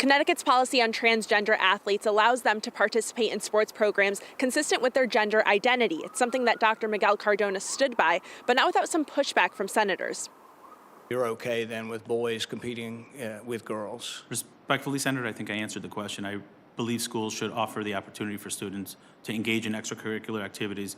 Connecticut's policy on transgender athletes allows them to participate in sports programs consistent with their gender identity. It's something that Dr. Miguel Cardona stood by, but not without some pushback from senators. You're okay then with boys competing with girls? Respectfully, Senator, I think I answered the question. I believe schools should offer the opportunity for students to engage in extracurricular activities.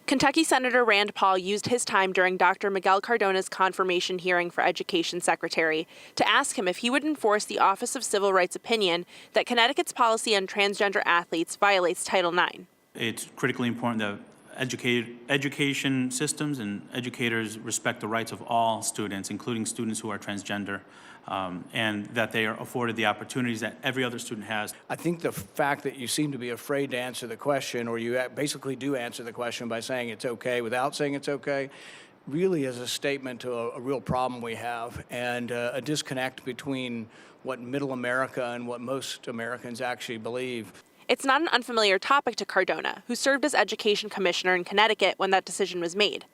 Kentucky Senator Rand Paul used his time during Dr. Miguel Cardona's confirmation hearing for Education Secretary to ask him if he would enforce the Office of Civil Rights opinion that Connecticut's policy on transgender athletes violates Title IX. It's critically important that education systems and educators respect the rights of all students, including students who are transgender, and that they are afforded the opportunities that every other student has. I think the fact that you seem to be afraid to answer the question, or you basically do answer the question by saying it's okay without saying it's okay, really is a statement to a real problem we have, and a disconnect between what middle America and what most Americans actually believe. It's not an unfamiliar topic to Cardona, who served as education commissioner in Connecticut when that decision was made.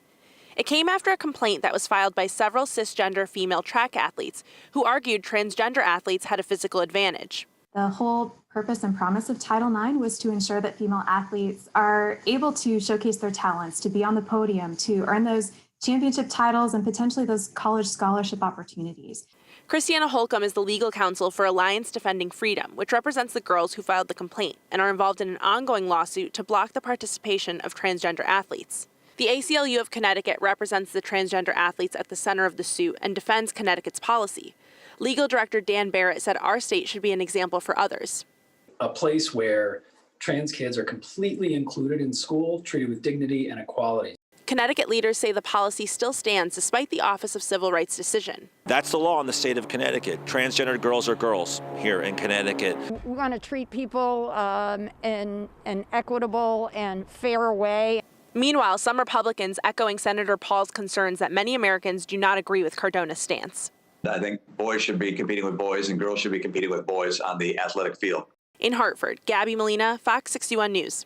It came after a complaint that was filed by several cisgender female track athletes who argued transgender athletes had a physical advantage. The whole purpose and promise of Title IX was to ensure that female athletes are able to showcase their talents, to be on the podium, to earn those championship titles and potentially those college scholarship opportunities. Christiana Holcomb is the legal counsel for Alliance Defending Freedom, which represents the girls who filed the complaint and are involved in an ongoing lawsuit to block the participation of transgender athletes. The ACLU of Connecticut represents the transgender athletes at the center of the suit and defends Connecticut's policy. Legal Director Dan Barrett said our state should be an example for others. A place where trans kids are completely included in school, treated with dignity and equality. Connecticut leaders say the policy still stands despite the Office of Civil Rights decision. That's the law in the state of Connecticut. Transgender girls are girls here in Connecticut. We want to treat people in an equitable and fair way. Meanwhile, some Republicans echoing Senator Paul's concerns that many Americans do not agree with Cardona's stance. I think boys should be competing with boys and girls should be competing with boys on the athletic field. In Hartford, Gabby Molina, Fox 61 News.